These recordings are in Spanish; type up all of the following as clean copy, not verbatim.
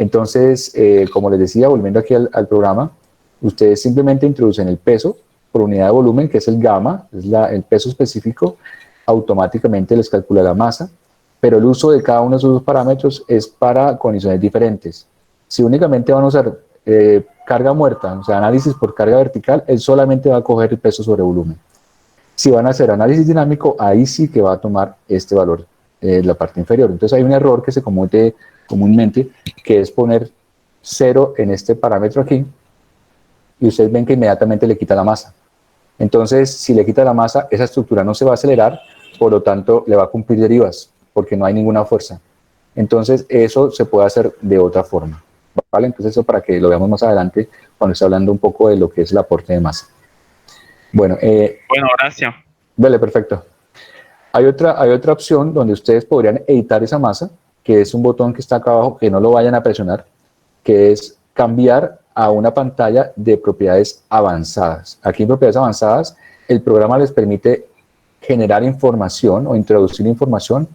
Entonces, como les decía, volviendo aquí al programa, ustedes simplemente introducen el peso por unidad de volumen, que es el gamma, es el peso específico, automáticamente les calcula la masa, pero el uso de cada uno de esos dos parámetros es para condiciones diferentes. Si únicamente van a usar carga muerta, o sea, análisis por carga vertical, él solamente va a coger el peso sobre volumen. Si van a hacer análisis dinámico, ahí sí que va a tomar este valor, la parte inferior. Entonces hay un error que se comete comúnmente, que es poner 0 en este parámetro aquí, y ustedes ven que inmediatamente le quita la masa. Entonces, si le quita la masa, esa estructura no se va a acelerar, por lo tanto, le va a cumplir derivas, porque no hay ninguna fuerza. Entonces, eso se puede hacer de otra forma, ¿vale? Entonces, eso para que lo veamos más adelante, cuando esté hablando un poco de lo que es el aporte de masa. Bueno, gracias. Vale, perfecto. Hay otra opción donde ustedes podrían editar esa masa, que es un botón que está acá abajo, que no lo vayan a presionar, que es cambiar a una pantalla de propiedades avanzadas. Aquí en propiedades avanzadas, el programa les permite generar información o introducir información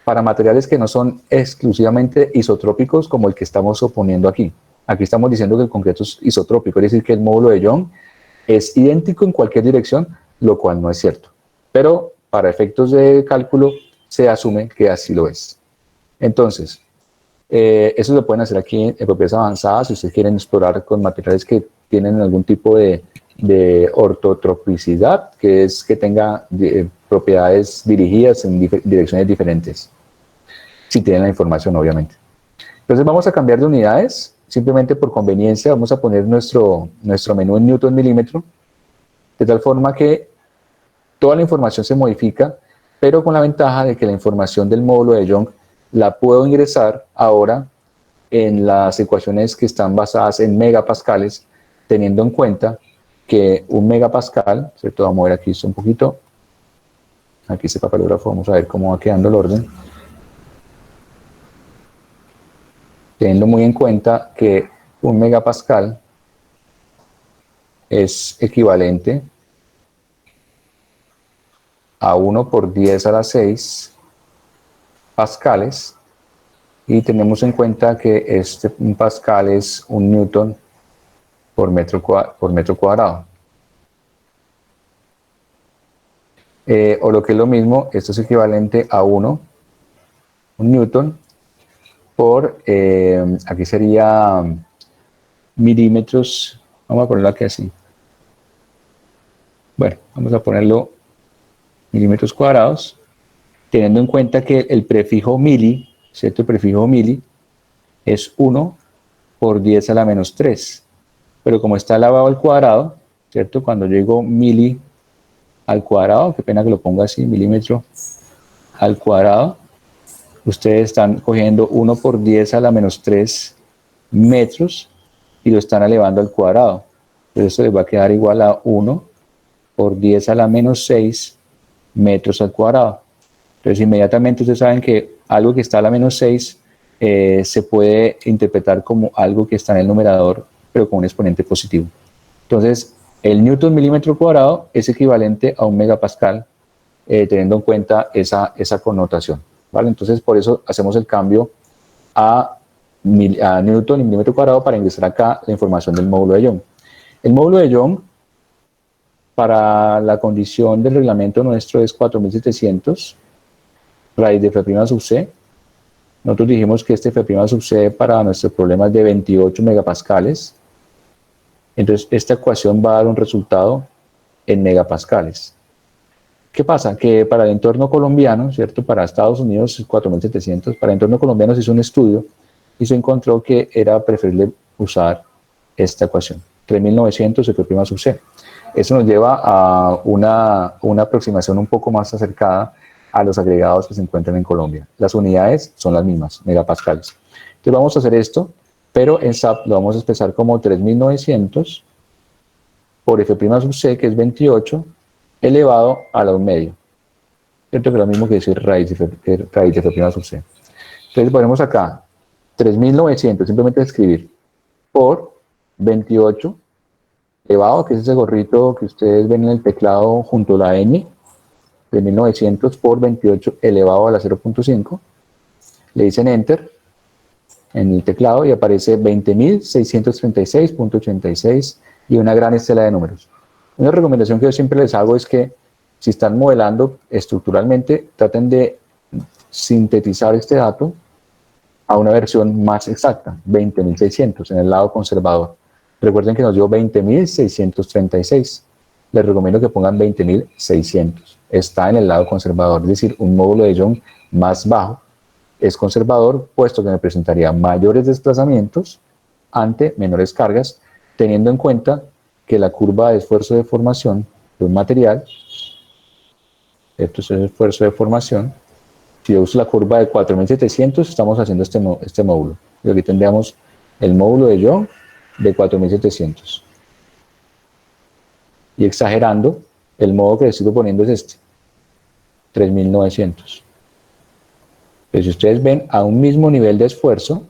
para materiales que no son exclusivamente isotrópicos como el que estamos oponiendo aquí. Aquí estamos diciendo que el concreto es isotrópico, es decir, que el módulo de Young es idéntico en cualquier dirección, lo cual no es cierto. Pero para efectos de cálculo se asume que así lo es. Entonces, eso lo pueden hacer aquí en propiedades avanzadas si ustedes quieren explorar con materiales que tienen algún tipo de ortotropicidad, que es que tenga propiedades dirigidas en direcciones diferentes, si tienen la información, obviamente. Entonces vamos a cambiar de unidades, simplemente por conveniencia vamos a poner nuestro menú en Newton milímetro, de tal forma que toda la información se modifica, pero con la ventaja de que la información del módulo de Young la puedo ingresar ahora en las ecuaciones que están basadas en megapascales, teniendo en cuenta que un megapascal, ¿cierto? Vamos a ver aquí esto un poquito, aquí este papelógrafo, vamos a ver cómo va quedando el orden. Teniendo muy en cuenta que un megapascal es equivalente a 1 por 10 a la 6 pascales, y tenemos en cuenta que un pascal es un newton por metro cuadrado. O lo que es lo mismo, esto es equivalente a un newton por, aquí sería milímetros, vamos a ponerlo aquí así. Bueno, vamos a ponerlo milímetros cuadrados, teniendo en cuenta que el prefijo mili, ¿cierto? El prefijo mili es 1 por 10 a la menos 3, pero como está elevado al cuadrado, ¿cierto? Cuando yo digo mili al cuadrado, qué pena que lo ponga así, milímetro al cuadrado, ustedes están cogiendo 1 por 10 a la menos 3 metros y lo están elevando al cuadrado. Entonces esto les va a quedar igual a 1 por 10 a la menos 6 metros al cuadrado. Entonces inmediatamente ustedes saben que algo que está a la menos 6 se puede interpretar como algo que está en el numerador, pero con un exponente positivo. Entonces, el newton milímetro cuadrado es equivalente a un megapascal, teniendo en cuenta esa connotación, ¿vale? Entonces, por eso hacemos el cambio a newton y milímetro cuadrado para ingresar acá la información del módulo de Young. El módulo de Young, para la condición del reglamento nuestro, es 4700 raíz de f' sub c. Nosotros dijimos que este f' sub c para nuestro problema es de 28 megapascales. Entonces, esta ecuación va a dar un resultado en megapascales. ¿Qué pasa? Que para el entorno colombiano, ¿cierto? Para Estados Unidos es 4700, para el entorno colombiano se hizo un estudio y se encontró que era preferible usar esta ecuación, 3900 f' sub c. Eso nos lleva a una aproximación un poco más acercada a los agregados que se encuentran en Colombia. Las unidades son las mismas, megapascales. Entonces vamos a hacer esto, pero en SAP lo vamos a expresar como 3900 por f' sub c, que es 28, elevado a la 1 medio. ¿Cierto? Que es lo mismo que decir raíz de f' sub c. Entonces ponemos acá 3900, simplemente escribir, por 28, elevado, que es ese gorrito que ustedes ven en el teclado junto a la N, de 1900 por 28 elevado a la 0.5, le dicen Enter, en el teclado y aparece 20.636.86 y una gran estela de números. Una recomendación que yo siempre les hago es que si están modelando estructuralmente, traten de sintetizar este dato a una versión más exacta, 20.600 en el lado conservador. Recuerden que nos dio 20.636. Les recomiendo que pongan 20.600. Está en el lado conservador, es decir, un módulo de Young más bajo es conservador, puesto que me presentaría mayores desplazamientos ante menores cargas, teniendo en cuenta que la curva de esfuerzo de formación de un material, esto es el esfuerzo de formación, si yo uso la curva de 4.700, estamos haciendo este módulo. Y aquí tendríamos el módulo de Young de 4.700. Y exagerando, el modo que le estoy poniendo es este, 3.900. Pero si ustedes ven, a un mismo nivel de esfuerzo,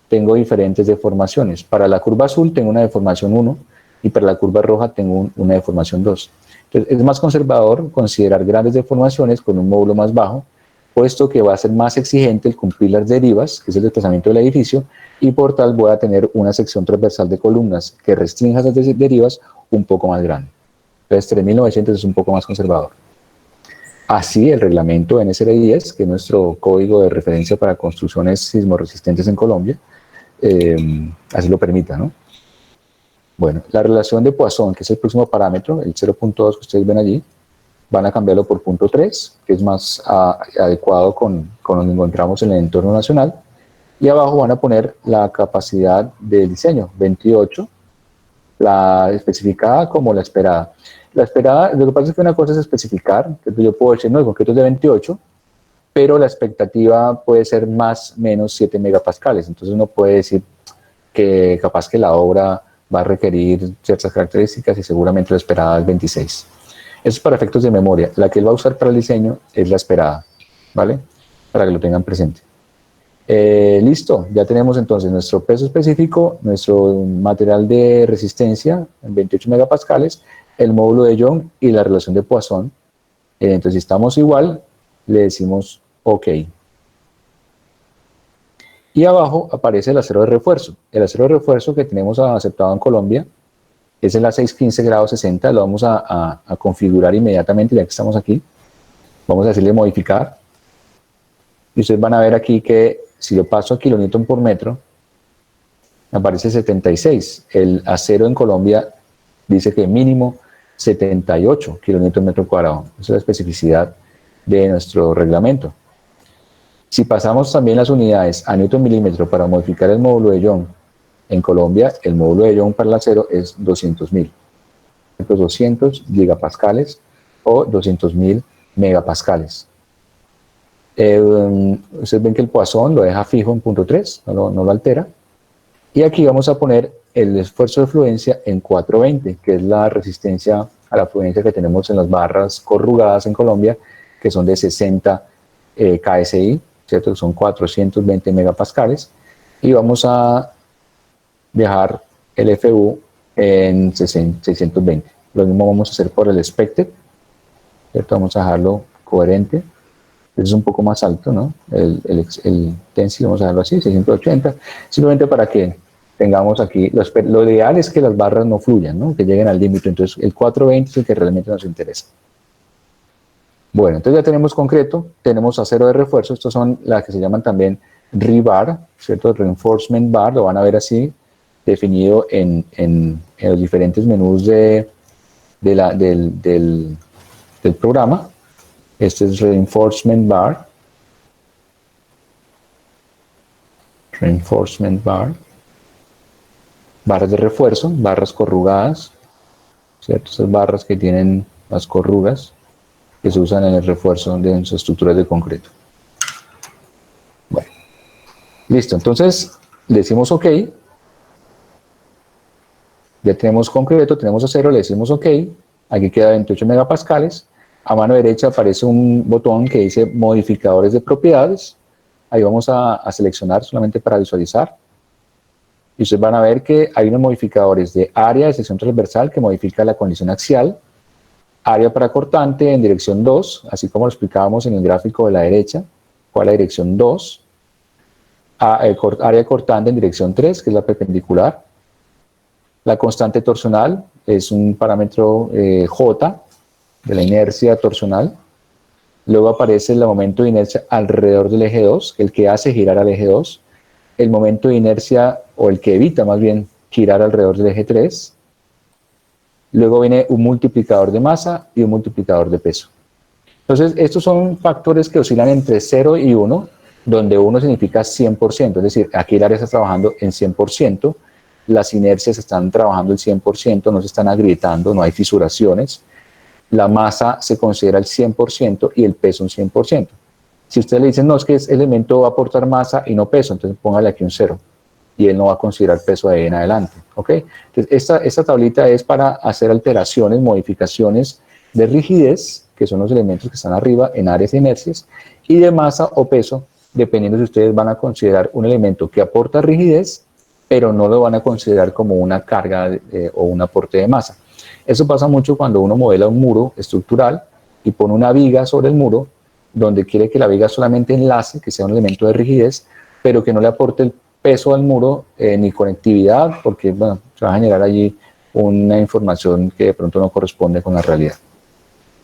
tengo diferentes deformaciones. Para la curva azul tengo una deformación 1 y para la curva roja tengo una deformación 2. Entonces, es más conservador considerar grandes deformaciones con un módulo más bajo, puesto que va a ser más exigente el cumplir las derivas, que es el desplazamiento del edificio, y por tal voy a tener una sección transversal de columnas que restrinja esas derivas un poco más grande. Entonces 3.900 es un poco más conservador. Así el reglamento NSR 10, que es nuestro código de referencia para construcciones sismorresistentes en Colombia, así lo permita, ¿no? Bueno, la relación de Poisson, que es el próximo parámetro, el 0.2 que ustedes ven allí, van a cambiarlo por 0.3, que es más adecuado con lo que encontramos en el entorno nacional, y abajo van a poner la capacidad del diseño, 28, la especificada como la esperada. La esperada, lo que pasa es que una cosa es especificar, que yo puedo decir, no, el concreto es de 28, pero la expectativa puede ser más menos 7 megapascales, entonces uno puede decir que capaz que la obra va a requerir ciertas características y seguramente la esperada es 26. Eso es para efectos de memoria. La que él va a usar para el diseño es la esperada, ¿vale? Para que lo tengan presente. Listo, ya tenemos entonces nuestro peso específico, nuestro material de resistencia en 28 megapascales, el módulo de Young y la relación de Poisson. Entonces, si estamos igual, le decimos OK. Y abajo aparece el acero de refuerzo. El acero de refuerzo que tenemos aceptado en Colombia es el A615 grado 60, lo vamos a configurar inmediatamente ya que estamos aquí. Vamos a decirle modificar. Y ustedes van a ver aquí que si lo paso a kilonewton por metro, aparece 76. El acero en Colombia dice que mínimo 78 kilonewton metro cuadrado. Esa es la especificidad de nuestro reglamento. Si pasamos también las unidades a newton milímetro para modificar el módulo de Young, en Colombia el módulo de Young para el acero es 200.000. 200 gigapascales o 200.000 megapascales. Ustedes ven que el Poisson lo deja fijo en 0.3, no lo altera. Y aquí vamos a poner el esfuerzo de fluencia en 420, que es la resistencia a la fluencia que tenemos en las barras corrugadas en Colombia, que son de 60 KSI, ¿cierto? Son 420 megapascales. Y vamos a dejar el FU en 620. Lo mismo vamos a hacer por el expected, ¿cierto? Vamos a dejarlo coherente. Es un poco más alto, ¿no? El tensile, vamos a dejarlo así, 680, simplemente para que tengamos aquí, lo ideal es que las barras no fluyan, ¿no? Que lleguen al límite, entonces el 420 es el que realmente nos interesa. Bueno, entonces ya tenemos concreto, tenemos acero de refuerzo, estos son las que se llaman también rebar, ¿cierto? Reinforcement bar, lo van a ver así, definido en los diferentes menús del programa. Este es Reinforcement Bar. Reinforcement Bar. Barras de refuerzo, barras corrugadas, ¿cierto? Esas barras que tienen las corrugas que se usan en el refuerzo de las estructuras de concreto. Bueno, listo. Entonces, le decimos OK. Ya tenemos concreto, tenemos acero, le decimos OK. Aquí queda 28 megapascales. A mano derecha aparece un botón que dice modificadores de propiedades. Ahí vamos a seleccionar solamente para visualizar. Y ustedes van a ver que hay unos modificadores de área de sección transversal que modifica la condición axial, área para cortante en dirección 2, así como lo explicábamos en el gráfico de la derecha, cuál es la dirección 2, área cortante en dirección 3, que es la perpendicular. La constante torsional es un parámetro J de la inercia torsional. Luego aparece el momento de inercia alrededor del eje 2, el que hace girar al eje 2. El momento de inercia, o el que evita más bien girar alrededor del eje 3. Luego viene un multiplicador de masa y un multiplicador de peso. Entonces, estos son factores que oscilan entre 0 y 1, donde 1 significa 100%, es decir, aquí el área está trabajando en 100%, las inercias están trabajando el 100%, no se están agrietando, no hay fisuraciones, la masa se considera el 100% y el peso un 100%. Si ustedes le dicen, no, es que ese elemento va a aportar masa y no peso, entonces póngale aquí un 0 y él no va a considerar peso de ahí en adelante. ¿Okay? Entonces, esta tablita es para hacer alteraciones, modificaciones de rigidez, que son los elementos que están arriba en áreas de inercias, y de masa o peso, dependiendo si ustedes van a considerar un elemento que aporta rigidez, pero no lo van a considerar como una carga o un aporte de masa. Eso pasa mucho cuando uno modela un muro estructural y pone una viga sobre el muro, donde quiere que la viga solamente enlace, que sea un elemento de rigidez, pero que no le aporte el peso al muro ni conectividad, porque bueno, se va a generar allí una información que de pronto no corresponde con la realidad.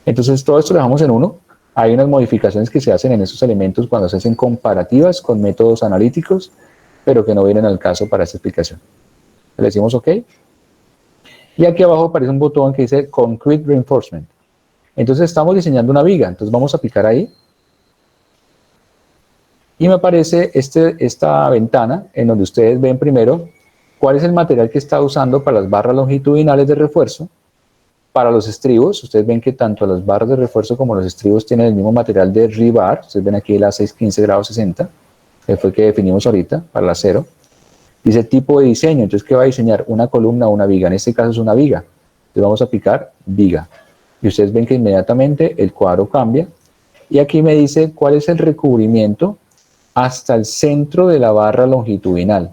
Entonces todo esto lo dejamos en 1. Hay unas modificaciones que se hacen en esos elementos cuando se hacen comparativas con métodos analíticos, pero que no vienen al caso para esta explicación. Le decimos OK. Y aquí abajo aparece un botón que dice Concrete Reinforcement. Entonces estamos diseñando una viga, entonces vamos a picar ahí. Y me aparece esta ventana en donde ustedes ven primero cuál es el material que está usando para las barras longitudinales de refuerzo. Para los estribos, ustedes ven que tanto las barras de refuerzo como los estribos tienen el mismo material de rebar. Ustedes ven aquí la 615 grados 60, que fue el que definimos ahorita para el acero. Dice tipo de diseño, entonces ¿qué va a diseñar? Una columna o una viga. En este caso es una viga. Entonces vamos a picar viga. Y ustedes ven que inmediatamente el cuadro cambia. Y aquí me dice cuál es el recubrimiento hasta el centro de la barra longitudinal.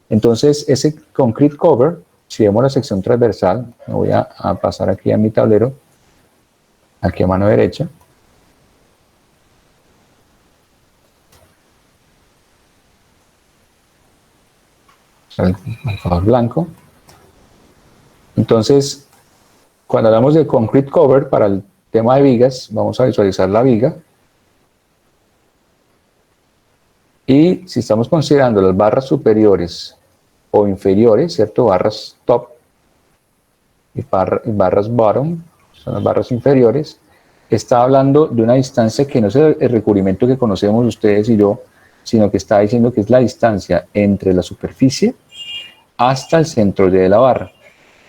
Entonces, ese concrete cover, si vemos la sección transversal, me voy a pasar aquí a mi tablero, aquí a mano derecha. El marcador blanco. Entonces, cuando hablamos de concrete cover, para el tema de vigas, vamos a visualizar la viga. Y si estamos considerando las barras superiores o inferiores, ¿cierto? Barras top y barras bottom, son las barras inferiores, está hablando de una distancia que no es el recubrimiento que conocemos ustedes y yo, sino que está diciendo que es la distancia entre la superficie hasta el centro de la barra.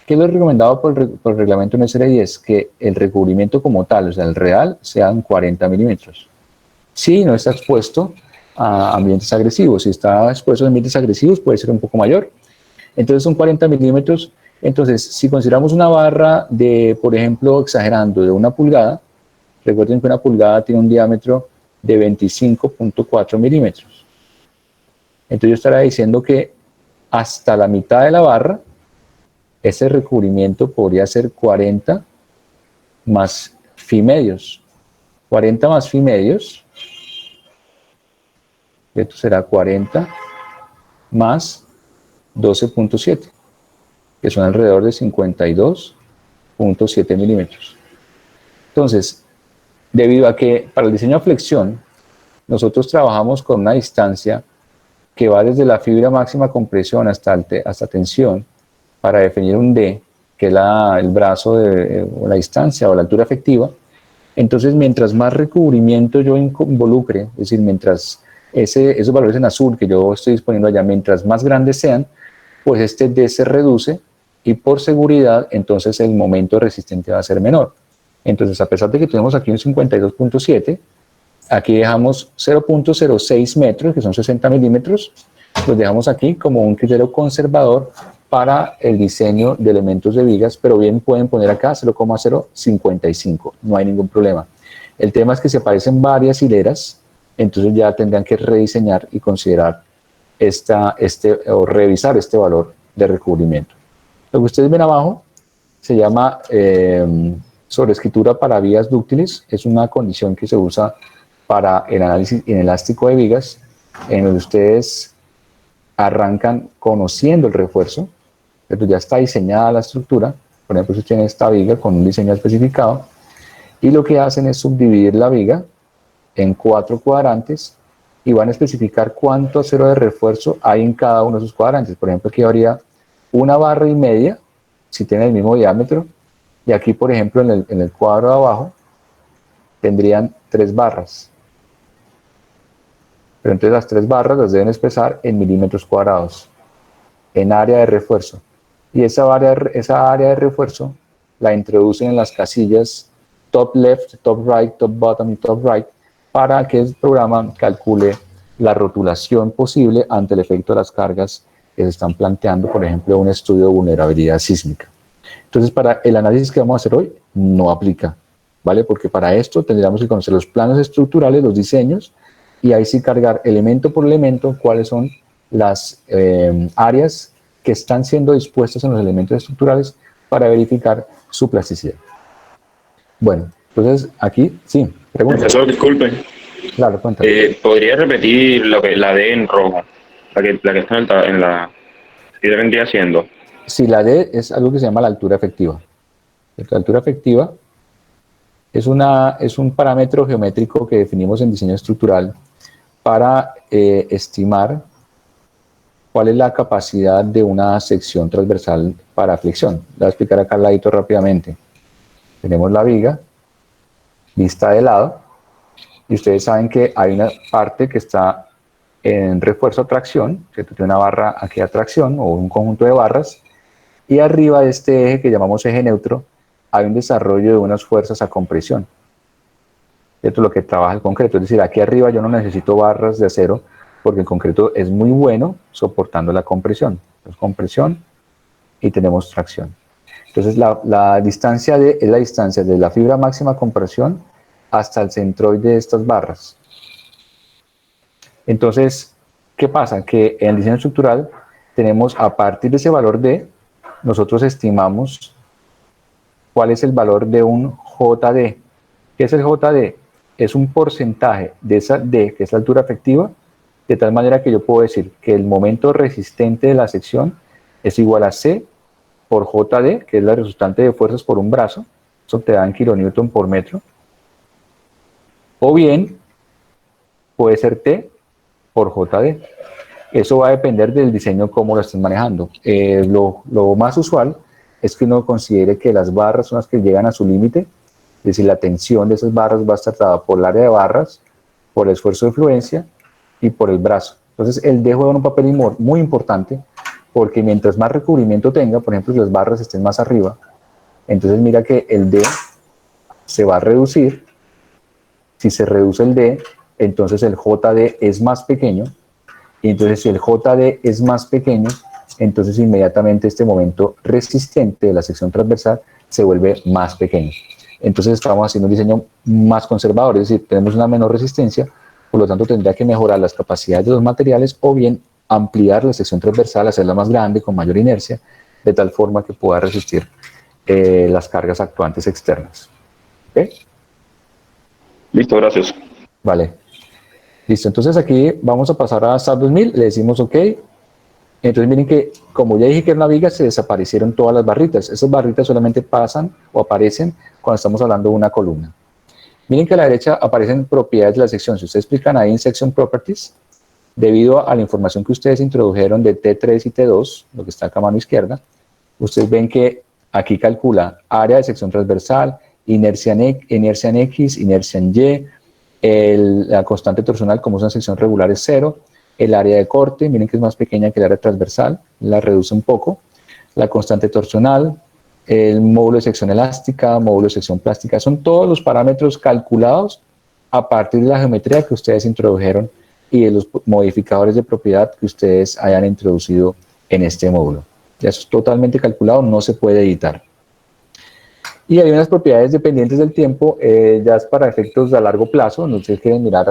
¿Qué es lo recomendado por el reglamento NSR 10? Que el recubrimiento como tal, o sea, el real, sean 40 milímetros. Si no está expuesto a ambientes agresivos, si está expuesto a ambientes agresivos puede ser un poco mayor. Entonces son 40 milímetros. Entonces, si consideramos una barra de, por ejemplo, exagerando, de 1 pulgada, recuerden que 1 pulgada tiene un diámetro de 25.4 milímetros. Entonces yo estaré diciendo que hasta la mitad de la barra, ese recubrimiento podría ser 40 más phi medios. 40 más phi medios, esto será 40 más 12.7, que son alrededor de 52.7 milímetros. Entonces, debido a que para el diseño a flexión, nosotros trabajamos con una distancia que va desde la fibra máxima compresión hasta tensión para definir un D, que es el brazo o la distancia o la altura efectiva. Entonces, mientras más recubrimiento yo involucre, es decir, mientras esos valores en azul que yo estoy disponiendo allá, mientras más grandes sean, pues este D se reduce y por seguridad, entonces el momento resistente va a ser menor. Entonces, a pesar de que tenemos aquí un 52.7, aquí dejamos 0.06 metros, que son 60 milímetros, los dejamos aquí como un criterio conservador para el diseño de elementos de vigas, pero bien pueden poner acá 0,055, no hay ningún problema. El tema es que si aparecen varias hileras, entonces ya tendrán que rediseñar y considerar o revisar este valor de recubrimiento. Lo que ustedes ven abajo se llama sobreescritura para vías dúctiles, es una condición que se usa para el análisis inelástico de vigas, en donde ustedes arrancan conociendo el refuerzo, entonces ya está diseñada la estructura, por ejemplo, si tiene esta viga con un diseño especificado, y lo que hacen es subdividir la viga en 4 cuadrantes y van a especificar cuánto acero de refuerzo hay en cada uno de esos cuadrantes. Por ejemplo, aquí habría 1,5 barras, si tiene el mismo diámetro, y aquí, por ejemplo, en el cuadro de abajo, tendrían 3 barras. Pero entonces las 3 barras las deben expresar en milímetros cuadrados, en área de refuerzo. Y esa área de refuerzo la introducen en las casillas top left, top right, top bottom y top right, para que el programa calcule la rotulación posible ante el efecto de las cargas que se están planteando, por ejemplo, un estudio de vulnerabilidad sísmica. Entonces, para el análisis que vamos a hacer hoy, no aplica, ¿vale? Porque para esto tendríamos que conocer los planos estructurales, los diseños, y ahí sí cargar elemento por elemento cuáles son las áreas que están siendo dispuestas en los elementos estructurales para verificar su plasticidad. Bueno, entonces aquí, sí, pregunta. Profesor, disculpe. Claro, cuéntame. ¿Podría repetir la D en rojo? La que está en la... ¿Qué vendría siendo? Si la D es algo que se llama la altura efectiva. La altura efectiva es un parámetro geométrico que definimos en diseño estructural para estimar cuál es la capacidad de una sección transversal para flexión. Le voy a explicar acá al ladito rápidamente. Tenemos la viga vista de lado y ustedes saben que hay una parte que está en refuerzo a tracción, que tiene una barra aquí a tracción o un conjunto de barras, y arriba de este eje que llamamos eje neutro hay un desarrollo de unas fuerzas a compresión. Esto es lo que trabaja el concreto, es decir, aquí arriba yo no necesito barras de acero porque el concreto es muy bueno soportando la compresión. Entonces, compresión y tenemos tracción. Entonces la distancia es la distancia de la fibra máxima compresión hasta el centroide de estas barras. Entonces, ¿qué pasa? Que en el diseño estructural tenemos, a partir de ese valor D, nosotros estimamos cuál es el valor de un JD. ¿Qué es el JD? Es un porcentaje de esa D, que es la altura efectiva, de tal manera que yo puedo decir que el momento resistente de la sección es igual a C por JD, que es la resultante de fuerzas por un brazo, eso te da en kilonewton por metro, o bien puede ser T por JD. Eso va a depender del diseño, cómo lo estés manejando. Lo más usual es que uno considere que las barras son las que llegan a su límite, es decir, la tensión de esas barras va a estar dada por el área de barras, por el esfuerzo de influencia y por el brazo. Entonces el D juega un papel muy importante, porque mientras más recubrimiento tenga, por ejemplo, si las barras estén más arriba, entonces mira que el D se va a reducir. Si se reduce el D, entonces el JD es más pequeño, y entonces si el JD es más pequeño, entonces inmediatamente este momento resistente de la sección transversal se vuelve más pequeño. Entonces estamos haciendo un diseño más conservador, es decir, tenemos una menor resistencia, por lo tanto tendría que mejorar las capacidades de los materiales o bien ampliar la sección transversal, hacerla más grande, con mayor inercia, de tal forma que pueda resistir las cargas actuantes externas. ¿Okay? Listo, gracias. Vale. Listo, entonces aquí vamos a pasar a SAP 2000, le decimos OK. Entonces miren que, como ya dije que era una viga, se desaparecieron todas las barritas. Esas barritas solamente pasan o aparecen cuando estamos hablando de una columna. Miren que a la derecha aparecen propiedades de la sección. Si ustedes explican ahí en Section Properties, debido a la información que ustedes introdujeron de T3 y T2, lo que está acá a mano izquierda, ustedes ven que aquí calcula área de sección transversal, inercia en X, inercia en Y, la constante torsional, como es una sección regular, es 0, el área de corte, miren que es más pequeña que el área transversal, la reduce un poco, la constante torsional, el módulo de sección elástica, módulo de sección plástica, son todos los parámetros calculados a partir de la geometría que ustedes introdujeron y de los modificadores de propiedad que ustedes hayan introducido en este módulo. Ya eso es totalmente calculado, no se puede editar. Y hay unas propiedades dependientes del tiempo, ya es para efectos a largo plazo, no se quieren mirar,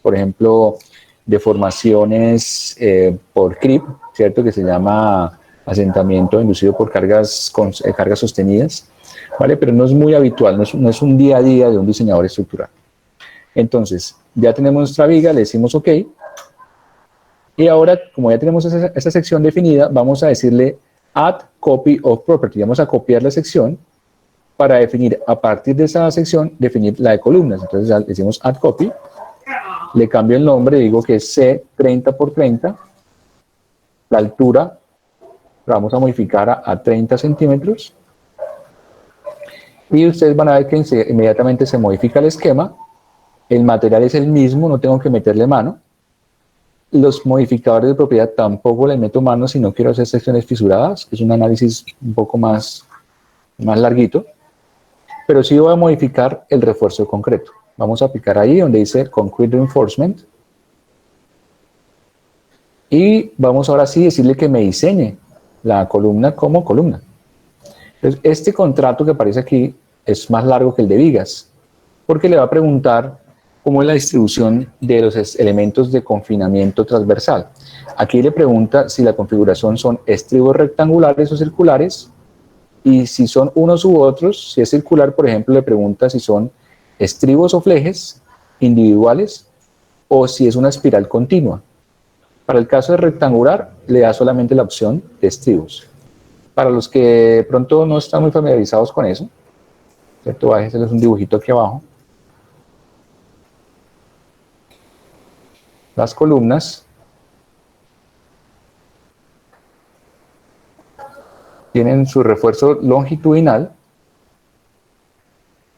por ejemplo, deformaciones por creep, ¿cierto? Que se llama asentamiento inducido por cargas sostenidas, ¿vale? Pero no es muy habitual, no es un día a día de un diseñador estructural. Entonces, ya tenemos nuestra viga, le decimos OK. Y ahora, como ya tenemos esa sección definida, vamos a decirle add copy of property. Vamos a copiar la sección para definir, a partir de esa sección, definir la de columnas. Entonces ya decimos add copy, le cambio el nombre, digo que es C 30 por 30, la altura la vamos a modificar a 30 centímetros, y ustedes van a ver que inmediatamente se modifica el esquema, el material es el mismo, no tengo que meterle mano, los modificadores de propiedad tampoco les meto mano si no quiero hacer secciones fisuradas, que es un análisis un poco más larguito, pero sí voy a modificar el refuerzo concreto. Vamos a aplicar ahí donde dice Concrete Reinforcement, y vamos ahora sí decirle que me diseñe la columna como columna. Entonces, este contrato que aparece aquí es más largo que el de vigas, porque le va a preguntar cómo es la distribución de los elementos de confinamiento transversal. Aquí le pregunta si la configuración son estribos rectangulares o circulares, y si son unos u otros. Si es circular, por ejemplo, le pregunta si son estribos o flejes individuales o si es una espiral continua. Para el caso de rectangular, le da solamente la opción de estribos. Para los que de pronto no están muy familiarizados con eso, ¿cierto? Voy a hacerles un dibujito aquí abajo. Las columnas tienen su refuerzo longitudinal,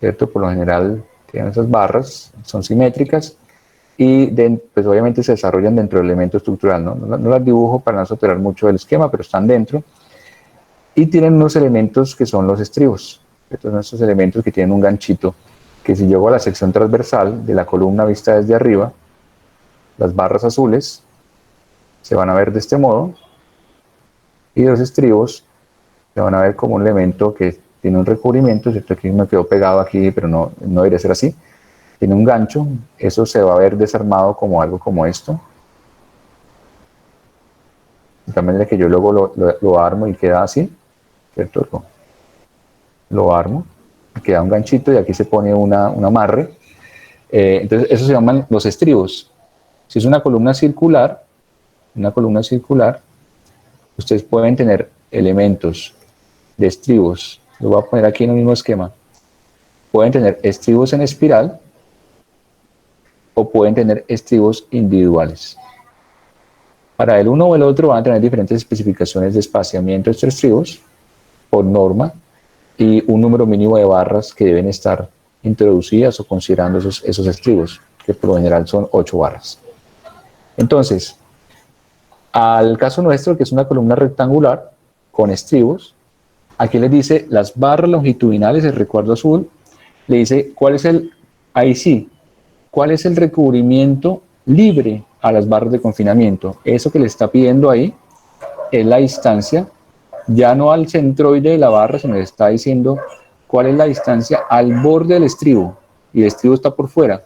¿cierto? Por lo general tienen esas barras, son simétricas, y pues obviamente se desarrollan dentro del elemento estructural, ¿no? No las dibujo para no saturar mucho el esquema, pero están dentro. Y tienen unos elementos que son los estribos. Estos son estos elementos que tienen un ganchito, que si llego a la sección transversal de la columna vista desde arriba, las barras azules se van a ver de este modo, y los estribos se van a ver como un elemento que tiene un recubrimiento, ¿cierto? Aquí me quedó pegado aquí, pero no debería ser así. Tiene un gancho, eso se va a ver desarmado como algo como esto. De tal manera que yo luego lo armo y queda así, ¿cierto? Lo armo, queda un ganchito y aquí se pone un amarre. Entonces, eso se llaman los estribos. Si es una columna circular, ustedes pueden tener elementos de estribos. Lo voy a poner aquí en el mismo esquema. Pueden tener estribos en espiral o pueden tener estribos individuales. Para el uno o el otro van a tener diferentes especificaciones de espaciamiento de estos estribos por norma y un número mínimo de barras que deben estar introducidas o considerando esos estribos, que por lo general son 8 barras. Entonces, al caso nuestro, que es una columna rectangular con estribos, aquí les dice las barras longitudinales, el recuadro azul, le dice cuál es cuál es el recubrimiento libre a las barras de confinamiento. Eso que le está pidiendo ahí es la distancia, ya no al centroide de la barra, sino le está diciendo cuál es la distancia al borde del estribo, y el estribo está por fuera,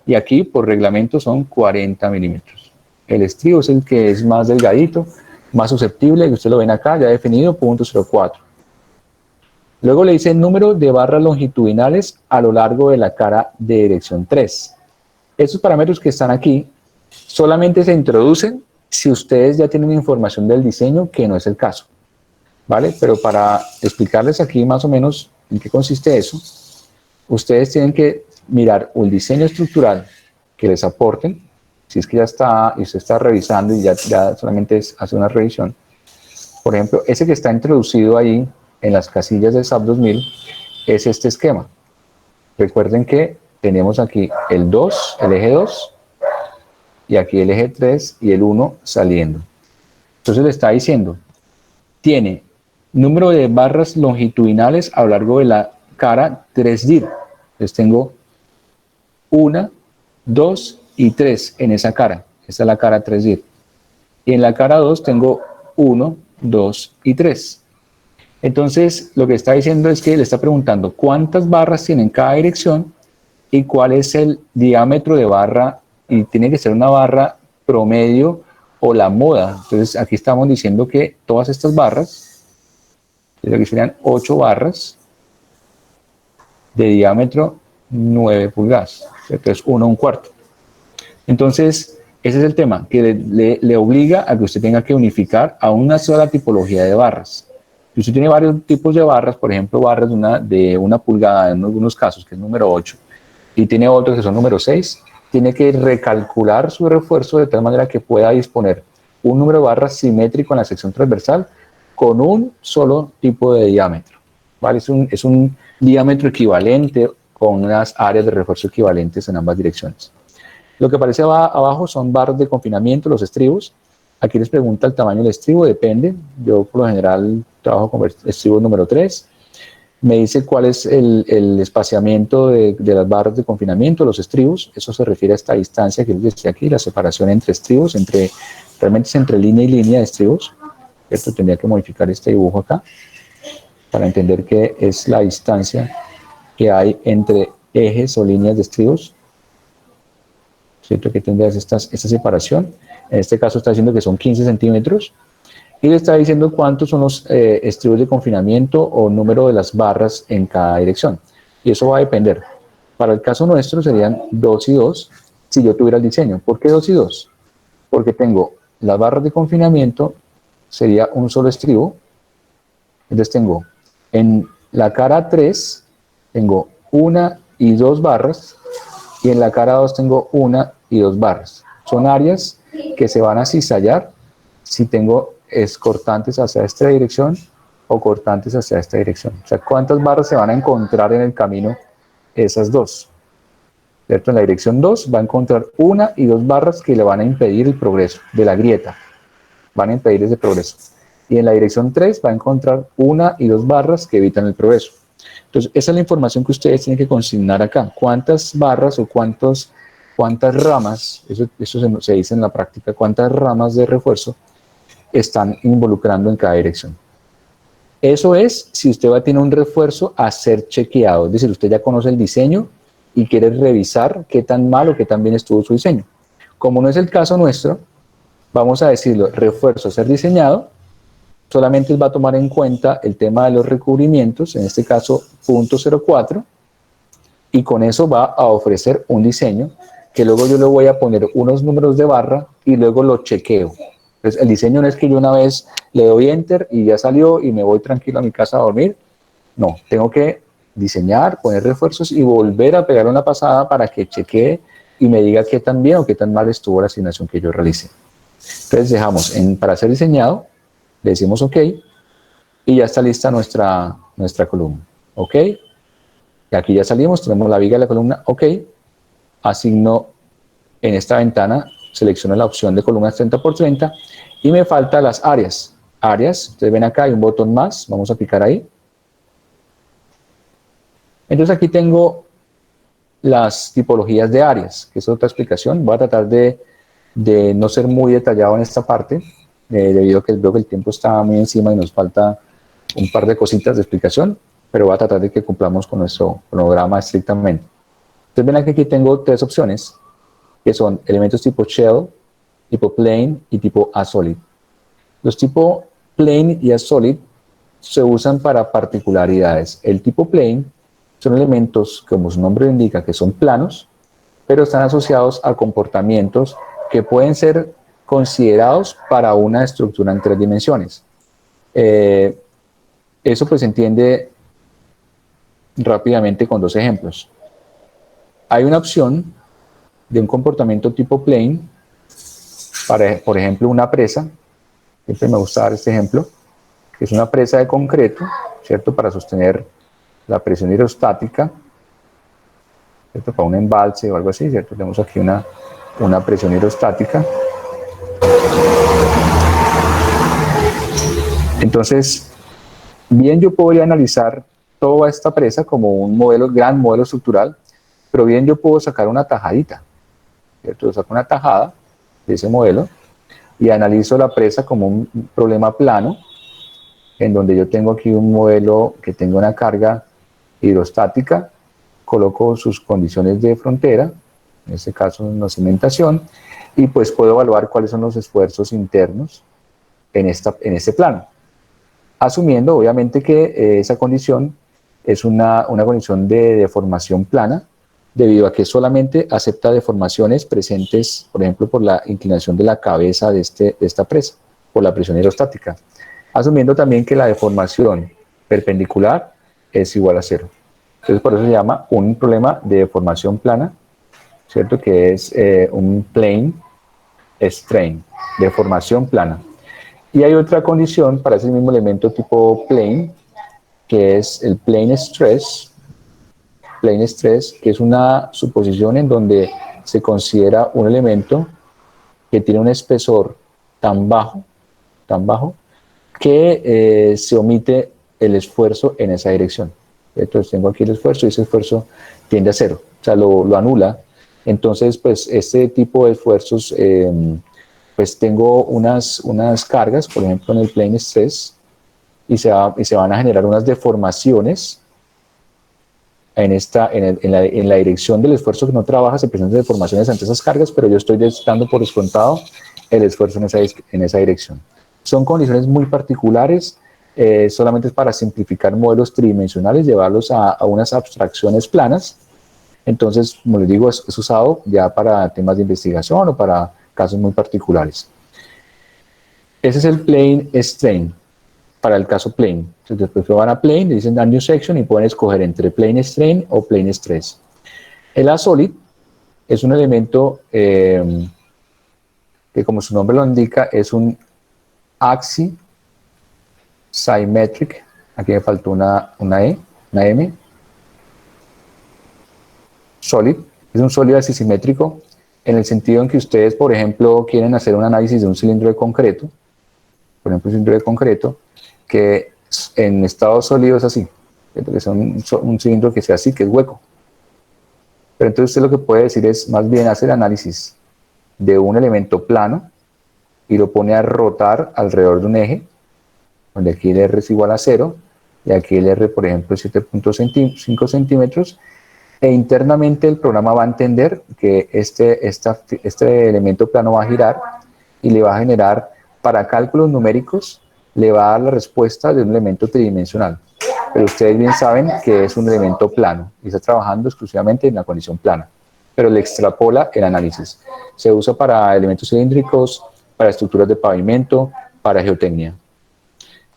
y aquí por reglamento son 40 milímetros. El estribo es el que es más delgadito, más susceptible, que ustedes lo ven acá, ya definido, 0.04. Luego le dice número de barras longitudinales a lo largo de la cara de dirección 3. Estos parámetros que están aquí solamente se introducen si ustedes ya tienen información del diseño, que no es el caso, ¿vale? Pero para explicarles aquí más o menos en qué consiste eso, ustedes tienen que mirar el diseño estructural que les aporten, si es que ya está y usted está revisando y ya solamente hace una revisión. Por ejemplo, ese que está introducido ahí en las casillas de SAP 2000 es este esquema. Recuerden que tenemos aquí el 2, el eje 2, y aquí el eje 3 y el 1 saliendo. Entonces le está diciendo, tiene número de barras longitudinales a lo largo de la cara 3 dir. Entonces tengo 1, 2 y 3 en esa cara. Esta es la cara 3 dir. Y en la cara 2 tengo 1, 2 y 3. Entonces, lo que está diciendo es que le está preguntando cuántas barras tienen cada dirección y cuál es el diámetro de barra, y tiene que ser una barra promedio o la moda. Entonces, aquí estamos diciendo que todas estas barras, aquí serían 8 barras de diámetro 9 pulgadas, entonces 1/4. Entonces, Ese es el tema, que le obliga a que usted tenga que unificar a una sola tipología de barras. Si usted tiene varios tipos de barras, por ejemplo, barras de una pulgada en algunos casos, que es número 8, y tiene otros que son número 6, tiene que recalcular su refuerzo de tal manera que pueda disponer un número de barras simétrico en la sección transversal con un solo tipo de diámetro, ¿vale? Es un diámetro equivalente con unas áreas de refuerzo equivalentes en ambas direcciones. Lo que aparece abajo son barras de confinamiento, los estribos. Aquí les pregunta el tamaño del estribo, depende. Yo por lo general trabajo con estribo número 3. Me dice cuál es el espaciamiento de las barras de confinamiento, los estribos. Eso se refiere a esta distancia que les decía aquí, la separación entre estribos, realmente es entre línea y línea de estribos. Esto tendría que modificar este dibujo acá para entender qué es la distancia que hay entre ejes o líneas de estribos. ¿Cierto? Que tendrás esta separación. En este caso está diciendo que son 15 centímetros. Y le está diciendo cuántos son los estribos de confinamiento o número de las barras en cada dirección. Y eso va a depender. Para el caso nuestro serían 2 y 2 si yo tuviera el diseño. ¿Por qué 2 y 2? Porque tengo las barras de confinamiento, sería un solo estribo. Entonces tengo en la cara 3, tengo 1 y 2 barras, y en la cara 2 tengo 1 y 2 barras. Son áreas que se van a cizallar si tengo cortantes hacia esta dirección o cortantes hacia esta dirección. O sea, ¿cuántas barras se van a encontrar en el camino? Esas dos. ¿Cierto? En la dirección 2 va a encontrar 1 y 2 barras que le van a impedir el progreso de la grieta. Van a impedir ese progreso. Y en la dirección 3 va a encontrar 1 y 2 barras que evitan el progreso. Entonces, esa es la información que ustedes tienen que consignar acá. ¿Cuántas barras o cuántas ramas, eso se dice en la práctica, cuántas ramas de refuerzo están involucrando en cada dirección? Eso es si usted va a tener un refuerzo a ser chequeado, es decir, usted ya conoce el diseño y quiere revisar qué tan mal o qué tan bien estuvo su diseño. Como no es el caso nuestro, vamos a decirlo, refuerzo a ser diseñado, solamente va a tomar en cuenta el tema de los recubrimientos, en este caso 0.04, y con eso va a ofrecer un diseño que luego yo le voy a poner unos números de barra y luego lo chequeo. Entonces, el diseño no es que yo una vez le doy enter y ya salió y me voy tranquilo a mi casa a dormir. No, tengo que diseñar, poner refuerzos y volver a pegar una pasada para que chequee y me diga qué tan bien o qué tan mal estuvo la asignación que yo realicé. Entonces dejamos para ser diseñado, le decimos OK y ya está lista nuestra columna. OK. Y aquí ya salimos, tenemos la viga de la columna OK. Asigno en esta ventana, selecciono la opción de columnas 30 por 30 y me faltan las áreas. Áreas, ustedes ven acá hay un botón más, vamos a picar ahí. Entonces aquí tengo las tipologías de áreas, que es otra explicación. Voy a tratar de no ser muy detallado en esta parte, debido a que veo que el tiempo está muy encima y nos falta un par de cositas de explicación, pero voy a tratar de que cumplamos con nuestro cronograma estrictamente. Entonces ven aquí tengo 3 opciones, que son elementos tipo shell, tipo plane y tipo asolid. Los tipo plane y asolid se usan para particularidades. El tipo plane son elementos, como su nombre indica, que son planos, pero están asociados a comportamientos que pueden ser considerados para una estructura en 3 dimensiones. Eso pues se entiende rápidamente con 2 ejemplos. Hay una opción de un comportamiento tipo plane para, por ejemplo, una presa. Siempre me gusta dar este ejemplo, que es una presa de concreto, ¿cierto? Para sostener la presión hidrostática, ¿cierto? Para un embalse o algo así, ¿cierto? Tenemos aquí una presión hidrostática. Entonces, bien yo podría analizar toda esta presa como un gran modelo estructural, pero bien yo puedo sacar una tajadita, ¿cierto? Yo saco una tajada de ese modelo y analizo la presa como un problema plano, en donde yo tengo aquí un modelo que tenga una carga hidrostática, coloco sus condiciones de frontera, en este caso una cimentación, y pues puedo evaluar cuáles son los esfuerzos internos en este plano. Asumiendo obviamente que esa condición es una condición de deformación plana, debido a que solamente acepta deformaciones presentes, por ejemplo, por la inclinación de la cabeza de esta presa, por la presión hidrostática, asumiendo también que la deformación perpendicular es igual a cero. Entonces, por eso se llama un problema de deformación plana, ¿cierto? Que es un plane strain, deformación plana. Y hay otra condición para ese mismo elemento tipo plane, que es el plane stress, que es una suposición en donde se considera un elemento que tiene un espesor tan bajo, que se omite el esfuerzo en esa dirección. Entonces tengo aquí el esfuerzo y ese esfuerzo tiende a cero, o sea, lo anula. Entonces, pues este tipo de esfuerzos, pues tengo unas cargas, por ejemplo, en el plane stress, y se van a generar unas deformaciones en la dirección del esfuerzo que no trabaja. Se presentan deformaciones ante esas cargas, pero yo estoy dando por descontado el esfuerzo en esa dirección. Son condiciones muy particulares, solamente es para simplificar modelos tridimensionales, llevarlos a unas abstracciones planas. Entonces, como les digo, es usado ya para temas de investigación o para casos muy particulares. Ese es el plane strain, para el caso plane. Entonces, después van a plane, le dicen a new section y pueden escoger entre plane strain o plane stress. El A-solid es un elemento que, como su nombre lo indica, es un axi symmetric. Aquí me faltó una M. Solid. Es un sólido asisimétrico en el sentido en que ustedes, por ejemplo, quieren hacer un análisis de un cilindro de concreto, por ejemplo, un cilindro de concreto, que en estado sólido es así, que es un cilindro que sea así, que es hueco. Pero entonces usted lo que puede decir es más bien hacer análisis de un elemento plano y lo pone a rotar alrededor de un eje, donde aquí el R es igual a 0, y aquí el R, por ejemplo, es 7.5 centímetros, e internamente el programa va a entender que este elemento plano va a girar y le va a generar, para cálculos numéricos, le va a dar la respuesta de un elemento tridimensional. Pero ustedes bien saben que es un elemento plano y está trabajando exclusivamente en la condición plana, pero le extrapola el análisis. Se usa para elementos cilíndricos, para estructuras de pavimento, para geotecnia.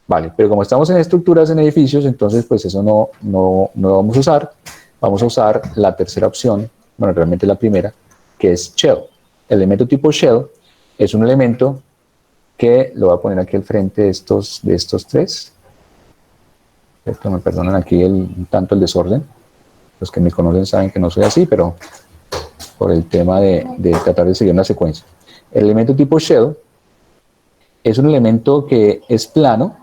Vale, pero como estamos en estructuras en edificios, entonces pues eso no lo vamos a usar. Vamos a usar la tercera opción, bueno, realmente la primera, que es shell. El elemento tipo shell es un elemento que lo voy a poner aquí al frente de estos tres. Esto me perdonan aquí un tanto el desorden. Los que me conocen saben que no soy así, pero por el tema de tratar de seguir una secuencia. El elemento tipo shell es un elemento que es plano,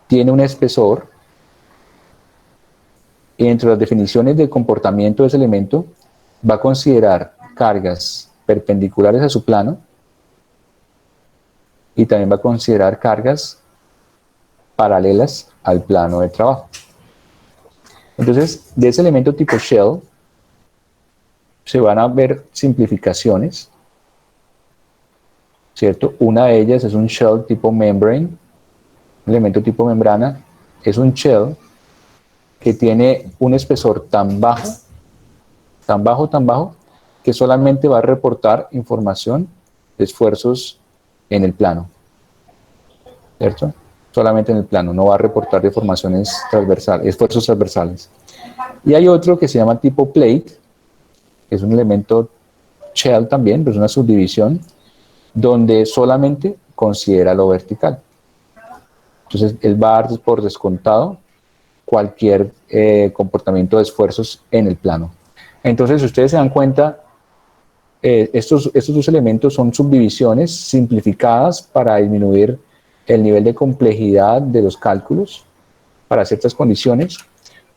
tiene un espesor, y entre las definiciones de comportamiento de ese elemento va a considerar cargas perpendiculares a su plano y también va a considerar cargas paralelas al plano de trabajo. Entonces, de ese elemento tipo shell se van a ver simplificaciones, ¿cierto? Una de ellas es un shell tipo membrane, un elemento tipo membrana, es un shell que tiene un espesor tan bajo, que solamente va a reportar información de esfuerzos en el plano, ¿cierto? Solamente en el plano, no va a reportar deformaciones transversales, esfuerzos transversales. Y hay otro que se llama tipo plate, que es un elemento shell también, pero es una subdivisión, donde solamente considera lo vertical. Entonces, él va a dar por descontado cualquier comportamiento de esfuerzos en el plano. Entonces, si ustedes se dan cuenta, estos dos elementos son subdivisiones simplificadas para disminuir el nivel de complejidad de los cálculos para ciertas condiciones,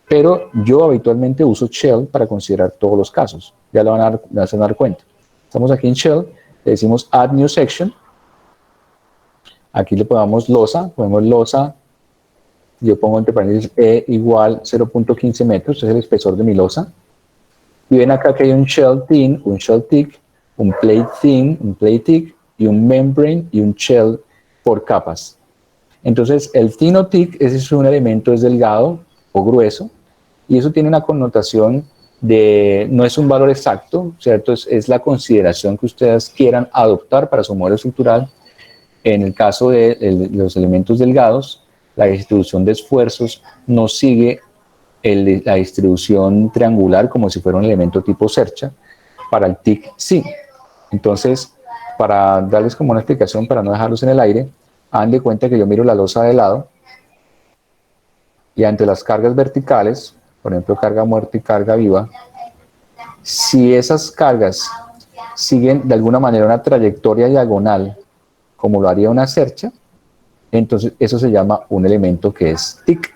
pero yo habitualmente uso shell para considerar todos los casos. Ya lo van a dar cuenta. Estamos aquí en shell, le decimos add new section. Aquí le ponemos losa, yo pongo entre paréntesis E igual 0.15 metros, es el espesor de mi losa. Y ven acá que hay un shell thin, un shell thick, un plate thin, un plate thick, y un membrane y un shell por capas. Entonces, el thin o thick es un elemento es delgado o grueso, y eso tiene una connotación de, no es un valor exacto, ¿cierto? Es la consideración que ustedes quieran adoptar para su modelo estructural. En el caso de los elementos delgados, la distribución de esfuerzos no sigue la distribución triangular como si fuera un elemento tipo cercha. Para el TIC sí. Entonces, para darles como una explicación, para no dejarlos en el aire, hagan de cuenta que yo miro la losa de lado y ante las cargas verticales, por ejemplo carga muerta y carga viva, si esas cargas siguen de alguna manera una trayectoria diagonal, como lo haría una cercha, entonces eso se llama un elemento que es TIC.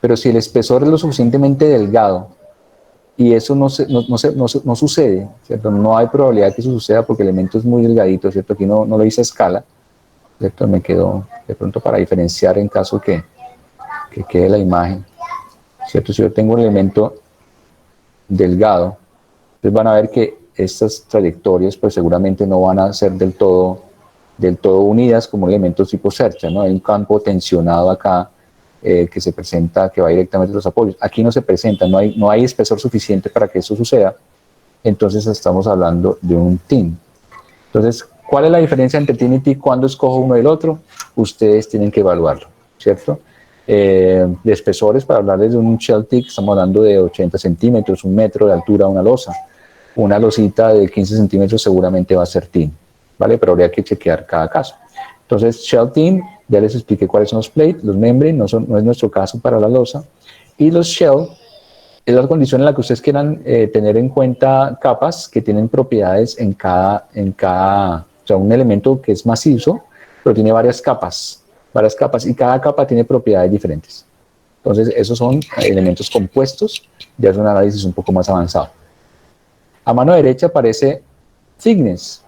Pero si el espesor es lo suficientemente delgado y eso no sucede, ¿cierto? No hay probabilidad de que eso suceda porque el elemento es muy delgadito, ¿cierto? Aquí no lo hice a escala, ¿cierto? Me quedó de pronto para diferenciar en caso que quede la imagen, ¿cierto? Si yo tengo un elemento delgado, entonces van a ver que estas trayectorias pues seguramente no van a ser del todo unidas como elementos tipo cercha, ¿no? Hay un campo tensionado acá que se presenta, que va directamente a los apoyos. Aquí no se presenta, no hay espesor suficiente para que eso suceda, entonces estamos hablando de un TIN. Entonces, ¿cuál es la diferencia entre TIN y TIC cuando escojo uno y el otro? Ustedes tienen que evaluarlo, ¿cierto? De espesores, para hablarles de un shell TIC, estamos hablando de 80 centímetros, 1 metro de altura una losa. Una losita de 15 centímetros seguramente va a ser TIN, ¿vale? Pero habría que chequear cada caso. Entonces, shell TIN, ya les expliqué cuáles son los plates, los membrane, no es nuestro caso para la losa. Y los shell es la condición en la que ustedes quieran tener en cuenta capas que tienen propiedades en cada, o sea, un elemento que es macizo, pero tiene varias capas, y cada capa tiene propiedades diferentes. Entonces, esos son elementos compuestos, ya es un análisis un poco más avanzado. A mano derecha aparece thickness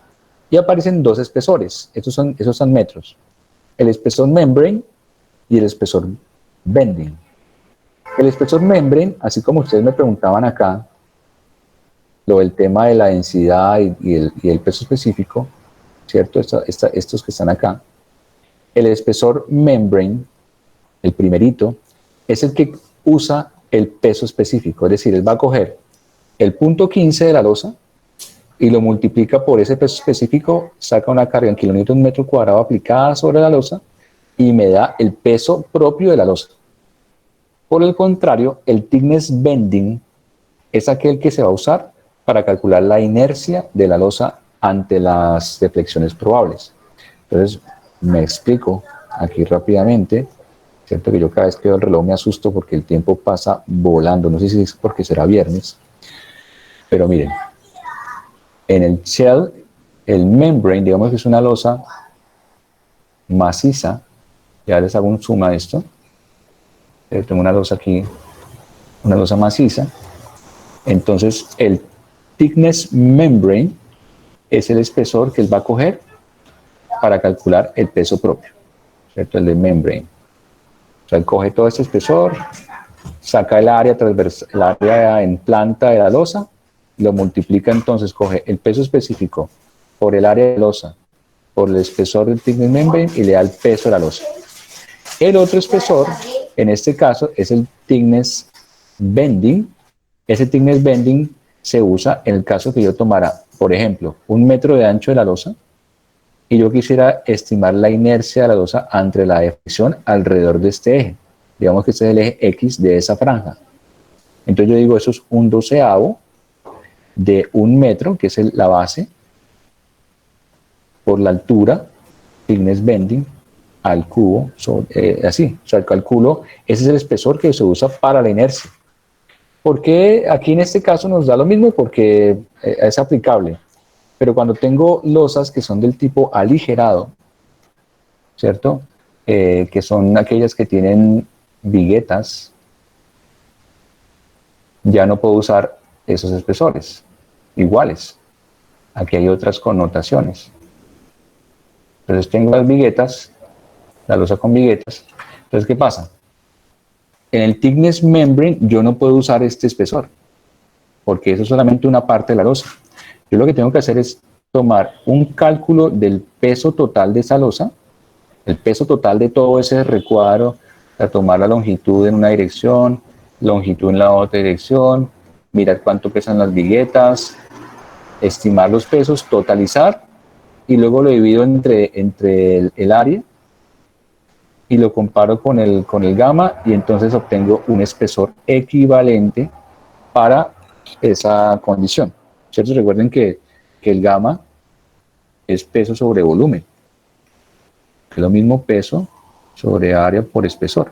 y aparecen dos espesores, esos son metros. El espesor membrane y el espesor bending. El espesor membrane, así como ustedes me preguntaban acá, lo del tema de la densidad y el peso específico, ¿cierto? Estos que están acá. El espesor membrane, el primerito, es el que usa el peso específico, es decir, él va a coger el punto 15 de la losa y lo multiplica por ese peso específico, saca una carga en kilonewton metro cuadrado aplicada sobre la losa y me da el peso propio de la losa. Por el contrario, el thickness bending es aquel que se va a usar para calcular la inercia de la losa ante las deflexiones probables. Entonces, me explico aquí rápidamente, ¿cierto? Que yo cada vez que veo el reloj me asusto porque el tiempo pasa volando, no sé si es porque será viernes, pero miren, en el shell, el membrane, digamos que es una losa maciza, ya les hago un zoom a esto, tengo una losa aquí, una losa maciza, entonces el thickness membrane es el espesor que él va a coger para calcular el peso propio, ¿cierto? El de membrane. O sea, él coge todo este espesor, saca el área transversal, el área en planta de la losa, lo multiplica, entonces coge el peso específico por el área de losa, por el espesor del thickness membrane y le da el peso de la losa. El otro espesor, en este caso, es el thickness bending. Ese thickness bending se usa en el caso que yo tomara, por ejemplo, 1 metro de ancho de la losa y yo quisiera estimar la inercia de la losa ante la deflexión alrededor de este eje. Digamos que este es el eje X de esa franja. Entonces yo digo, eso es 1/12 de 1 metro, que es la base, por la altura, thickness bending, al cubo, así. O sea, el cálculo, ese es el espesor que se usa para la inercia. ¿Por qué aquí en este caso nos da lo mismo? Porque es aplicable. Pero cuando tengo losas que son del tipo aligerado, ¿cierto? Que son aquellas que tienen viguetas, ya no puedo usar esos espesores iguales. Aquí hay otras connotaciones. Entonces tengo las viguetas, la losa con viguetas. Entonces, ¿qué pasa? En el thickness membrane yo no puedo usar este espesor, porque eso es solamente una parte de la losa. Yo lo que tengo que hacer es tomar un cálculo del peso total de esa losa, el peso total de todo ese recuadro a tomar la longitud en una dirección, longitud en la otra dirección, mirar cuánto pesan las viguetas, estimar los pesos, totalizar, y luego lo divido entre el área y lo comparo con el gamma, y entonces obtengo un espesor equivalente para esa condición, ¿cierto? Recuerden que el gamma es peso sobre volumen, que es lo mismo peso sobre área por espesor.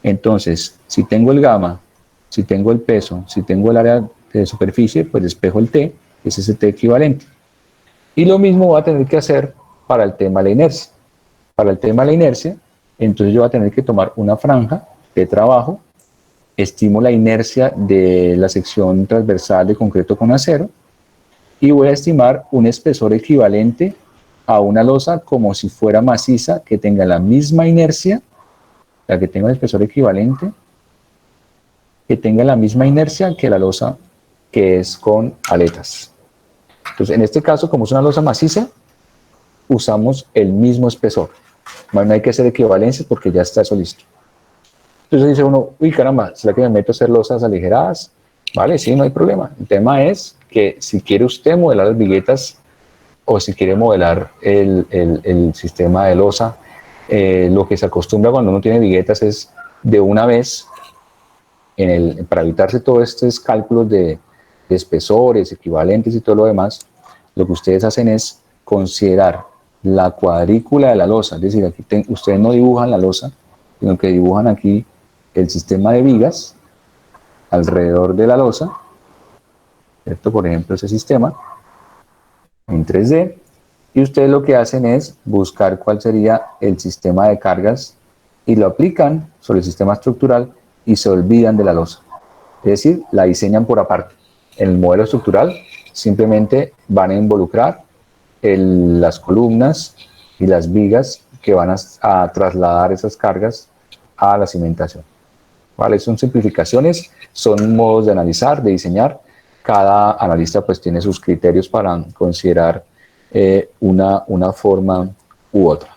Entonces, si tengo el gamma, si tengo el peso, si tengo el área de superficie, pues despejo el T, es ese T equivalente. Y lo mismo voy a tener que hacer para el tema de la inercia. Para el tema de la inercia, entonces yo voy a tener que tomar una franja de trabajo, estimo la inercia de la sección transversal de concreto con acero y voy a estimar un espesor equivalente a una losa como si fuera maciza, que tenga la misma inercia, la que tenga el espesor equivalente, que tenga la misma inercia que la losa que es con aletas. Entonces, en este caso, como es una losa maciza, usamos el mismo espesor. No hay que hacer equivalencias porque ya está eso listo. Entonces dice uno, uy caramba, ¿será que me meto a hacer losas aligeradas? Vale, sí, no hay problema. El tema es que si quiere usted modelar las viguetas o si quiere modelar el sistema de losa, lo que se acostumbra cuando uno tiene viguetas es de una vez, para evitarse todos estos cálculos de espesores, equivalentes y todo lo demás, lo que ustedes hacen es considerar la cuadrícula de la losa, es decir, aquí ustedes no dibujan la losa, sino que dibujan aquí el sistema de vigas alrededor de la losa, ¿cierto? Por ejemplo, ese sistema en 3D, y ustedes lo que hacen es buscar cuál sería el sistema de cargas y lo aplican sobre el sistema estructural y se olvidan de la losa. Es decir, la diseñan por aparte. En el modelo estructural simplemente van a involucrar las columnas y las vigas que van a trasladar esas cargas a la cimentación. ¿Vale? Son simplificaciones, son modos de analizar, de diseñar. Cada analista pues tiene sus criterios para considerar una forma u otra.